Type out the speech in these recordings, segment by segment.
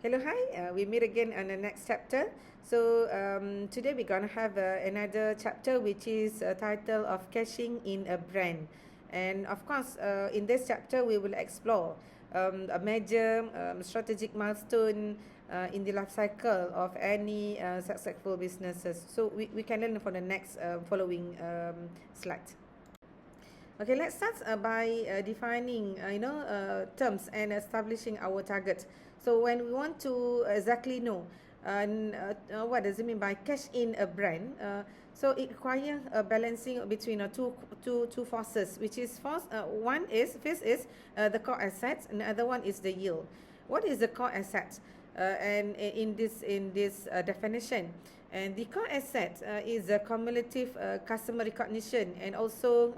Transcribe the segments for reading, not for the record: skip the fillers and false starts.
Hello, hi. We meet again on the next chapter. So today we're gonna have another chapter which is a title of cashing in a brand, and of course, in this chapter we will explore a major strategic milestone in the life cycle of any successful businesses. So we can learn from the next following slide. Okay, let's start by defining, terms and establishing our target. So when we want to exactly know, what does it mean by cash in a brand? So it requires a balancing between two forces, which is first is the core assets, and the other one is the yield. What is the core asset? And in this definition, and the core asset is a cumulative customer recognition and also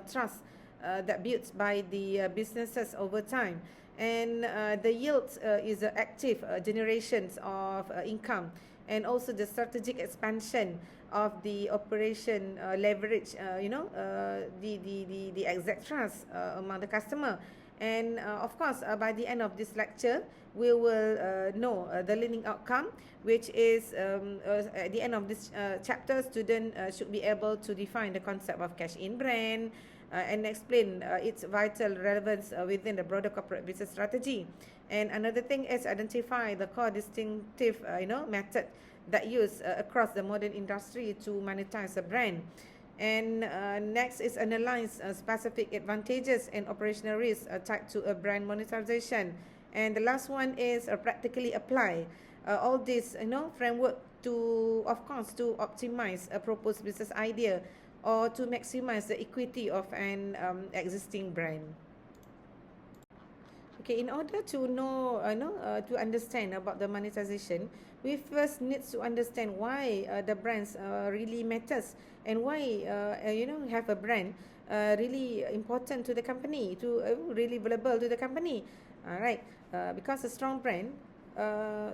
trust that built by the businesses over time. And the yield is active generations of income, and also the strategic expansion of the operation leverage, the exact trust among the customer. And of course, by the end of this lecture, we will know the learning outcome, which is at the end of this chapter, student should be able to define the concept of cash in brand and explain its vital relevance within the broader corporate business strategy. And another thing is identify the core distinctive method that used across the modern industry to monetize a brand. And next is analyze specific advantages and operational risks tied to a brand monetization. And the last one is practically apply all this framework to, of course, to optimize a proposed business idea or to maximize the equity of an existing brand. Okay, in order to know, to understand about the monetization, we first need to understand why the brands really matters, and why have a brand really important to the company, to really valuable to the company. All right, because a strong brand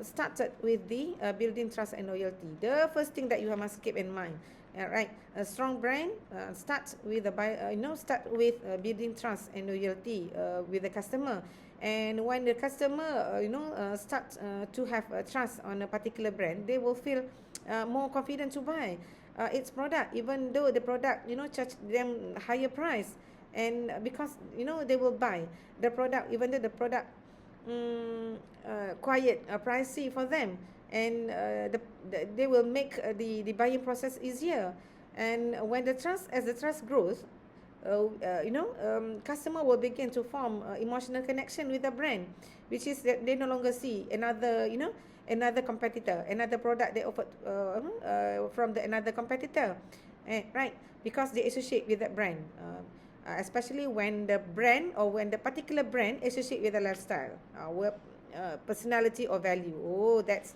started with the building trust and loyalty. The first thing that you must keep in mind. All right, a strong brand starts with building trust and loyalty with the customer. And when the customer start to have trust on a particular brand, they will feel more confident to buy its product, even though the product charge them higher price. And because they will buy the product even though the product quite pricey for them. And they will make the buying process easier. And when the trust grows, customer will begin to form emotional connection with the brand, which is that they no longer see another competitor, another product they offered from another competitor, right? Because they associate with that brand, especially when the brand or when the particular brand associate with a lifestyle, personality or value. Oh, that's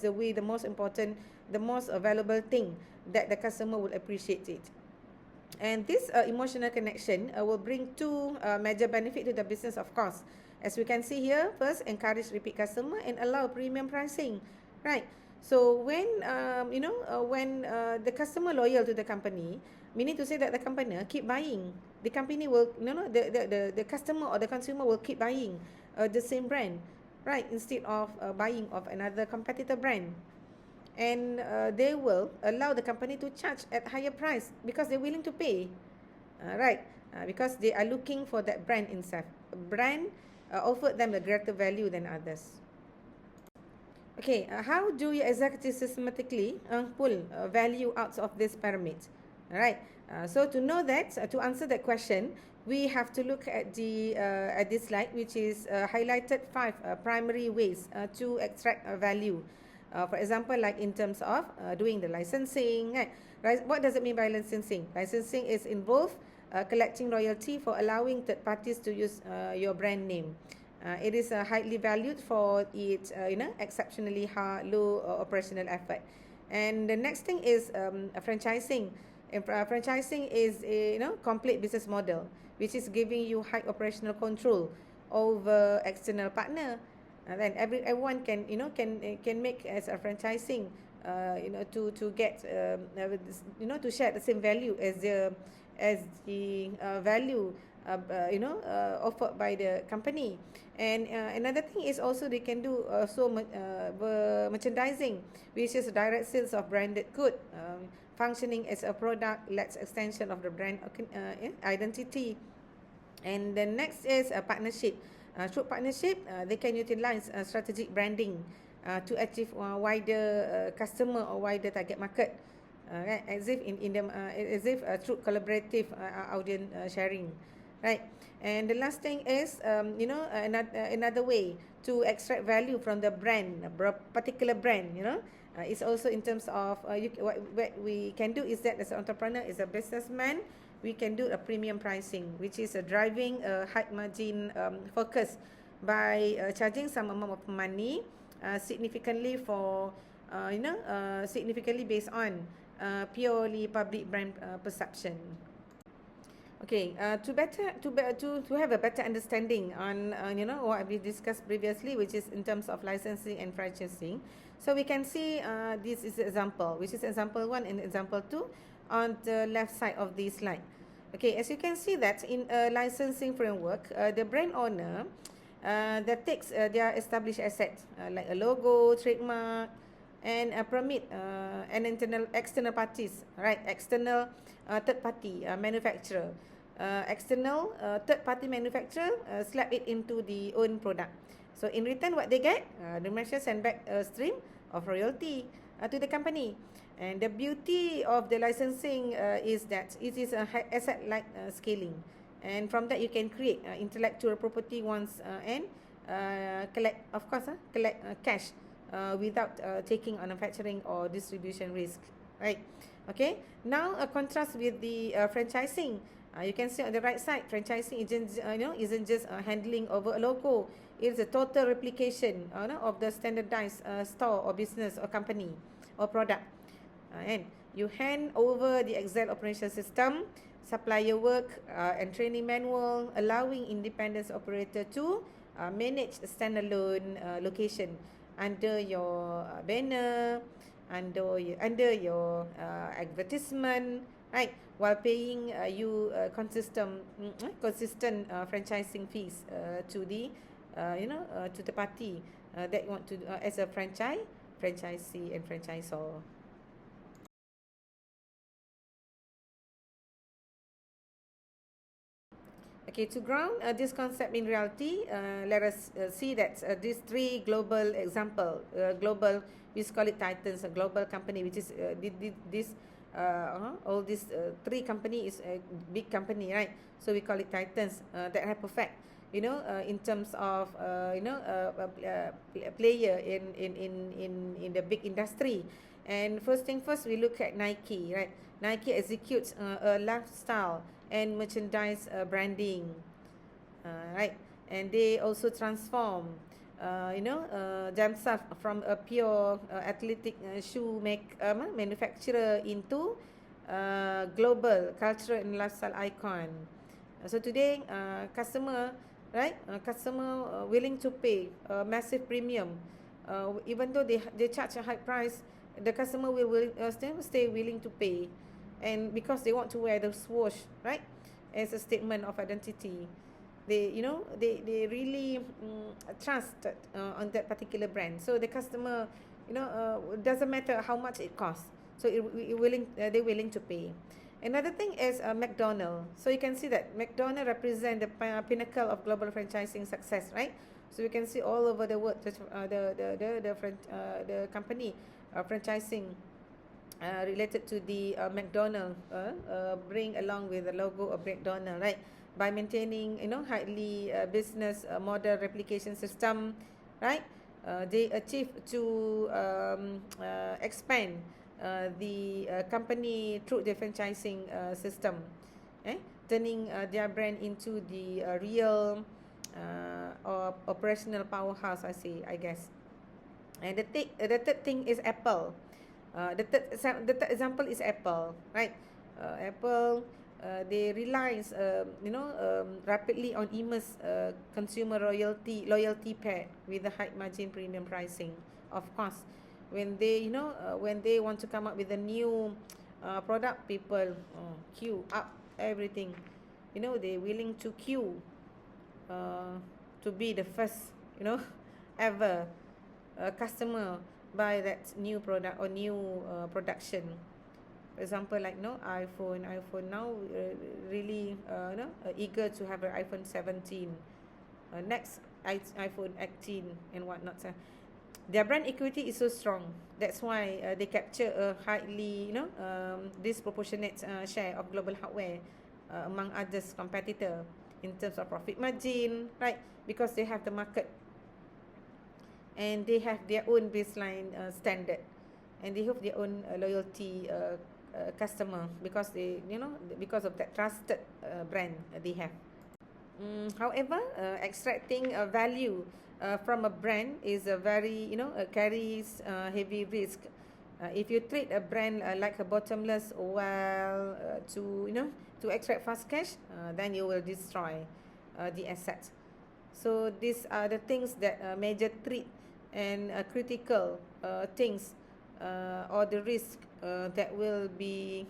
the way, the most important, the most valuable thing that the customer will appreciate it. And this emotional connection will bring two major benefit to the business, of course. As we can see here, first, encourage repeat customer and allow premium pricing, right? So when the customer loyal to the company, meaning to say that the company keep buying, the company will the customer or the consumer will keep buying the same brand, right? Instead of buying of another competitor brand. And they will allow the company to charge at higher price because they're willing to pay, right? Because they are looking for that brand itself. Brand offered them a greater value than others. Okay, how do you executives systematically pull value out of this pyramid? All right. So to know that, to answer that question, we have to look at at this slide, which is highlighted 5 primary ways to extract value. For example, like in terms of doing the licensing, right? What does it mean by licensing? Licensing is involved collecting royalty for allowing third parties to use your brand name. It is highly valued for its exceptionally low operational effort. And the next thing is franchising. And franchising is a complete business model, which is giving you high operational control over external partner. Then everyone can can make as a franchising, to get to share the same value as the value offered by the company. And another thing is also they can do merchandising, which is direct sales of branded good, functioning as a product-led extension of the brand identity. And the next is a partnership. Through partnership, they can utilize strategic branding to achieve wider customer or wider target market, right? As if through collaborative audience sharing, right? And the last thing is, another way to extract value from the brand, a particular brand, it's also in terms of what we can do is that as an entrepreneur, as a businessman, we can do a premium pricing, which is driving a high margin focus by charging some amount of money significantly significantly based on purely public brand perception. Okay, to have a better understanding on what we discussed previously, which is in terms of licensing and franchising. So we can see this is example, which is example 1 and example 2 on the left side of this slide. Okay, as you can see that in a licensing framework, the brand owner that takes their established assets like a logo, trademark, and permit an external parties, right? External third party manufacturer, external third party manufacturer slap it into the own product. So in return, what they get, the manufacturer send back a stream of royalty to the company. And the beauty of the licensing is that it is a asset-like scaling, and from that you can create intellectual property once and collect, of course, collect cash without taking on manufacturing or distribution risk, right? Okay, now a contrast with the franchising. You can see on the right side, franchising isn't just handling over a logo. It's a total replication of the standardized store or business or company or product. And you hand over the exact operation system, supplier work, and training manual, allowing independent operator to manage a standalone location under your banner, under your advertisement, right? While paying you consistent franchising fees to the to the party that you want to as a franchisee and franchisor. Okay, to ground this concept in reality, let us see that these three global example, we call it titans, a global company, which is all these three company is a big company, right? So we call it titans that have perfect, in terms of a player in the big industry. And first thing first, we look at Nike, right? Nike executes a lifestyle and merchandise branding, right? And they also transform themselves from a pure athletic manufacturer into global cultural and lifestyle icon. So today, customer, right? Customer willing to pay a massive premium, even though they charge a high price, the customer will still stay willing to pay, and because they want to wear the swoosh, right, as a statement of identity. They really trusted on that particular brand. So the customer, doesn't matter how much it costs, so they're willing to pay. Another thing is McDonald. So you can see that McDonald represent the pinnacle of global franchising success, right? So you can see all over the world the company franchising related to the McDonald bring along with the logo of McDonald, right? By maintaining highly business model replication system, right? They achieve to expand the company through the franchising system, turning their brand into the real operational powerhouse, I guess. And the third thing is Apple. The third example is Apple, right? Apple, they relies, rapidly on immense consumer loyalty paired with the high margin premium pricing. Of course, when they, when they want to come up with a new product, people queue up everything, you know, they willing to queue uh, to be the first, you know, ever customer buy that new product or new production. For example, like no iPhone now really eager to have an iPhone 17, next iPhone 18 and whatnot. Their brand equity is so strong. That's why they capture a highly, disproportionate share of global hardware among others competitor in terms of profit margin, right? Because they have the market and they have their own baseline standard, and they have their own loyalty customer, because they, because of that trusted brand they have. However, extracting value from a brand is a very, carries heavy risk. If you treat a brand like a bottomless well to, to extract fast cash, then you will destroy the asset. So these are the things that major treat and critical things or the risk that will be,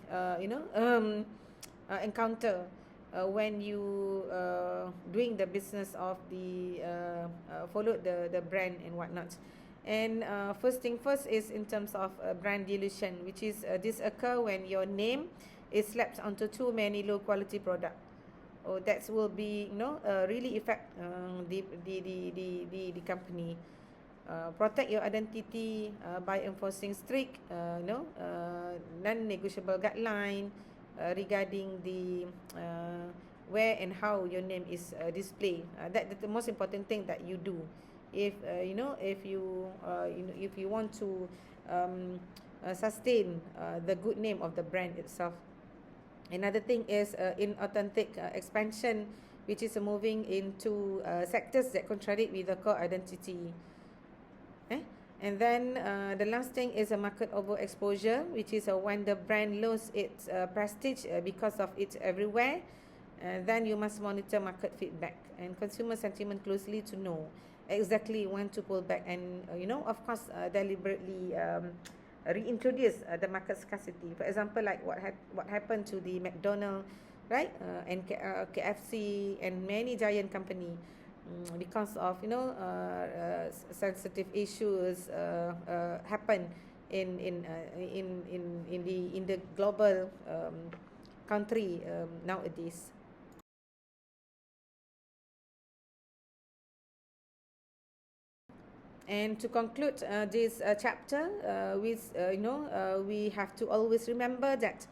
encounter when you doing the business of the follow the brand and whatnot. And first thing first is in terms of brand dilution, which is this occur when your name is slapped onto too many low quality product. Oh, that will be, really affect the company. Protect your identity by enforcing strict, non-negotiable guideline regarding the where and how your name is displayed. That's the most important thing that you do. If if you want to sustain the good name of the brand itself. Another thing is inauthentic expansion, which is moving into sectors that contradict with the core identity. And then the last thing is a market overexposure, which is when the brand loses its prestige because of it's everywhere. Then you must monitor market feedback and consumer sentiment closely to know exactly when to pull back and, of course, deliberately reintroduce the market scarcity. For example, like what happened to the McDonald's, right, and KFC and many giant company. Because of, sensitive issues happen in the global country nowadays. And to conclude this chapter, we have to always remember that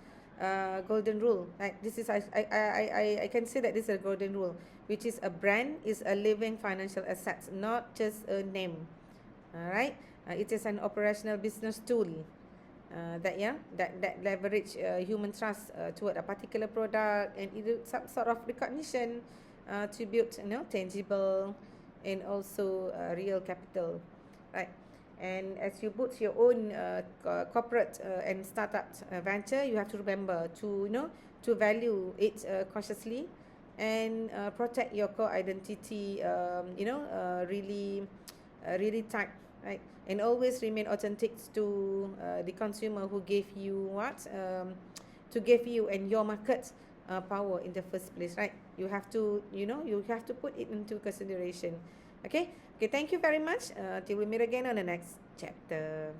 golden rule. Right? This is I can say that this is a golden rule, which is a brand is a living financial asset, not just a name. All right, it is an operational business tool that leverage human trust toward a particular product, and either some sort of recognition to build, tangible and also real capital, right? And as you put your own corporate and startup venture, you have to remember to, to value it cautiously, and protect your core identity, really tight, right? And always remain authentic to the consumer who gave you to give you and your market power in the first place, right? You have to, you have to put it into consideration. Okay, thank you very much. Till we meet again on the next chapter.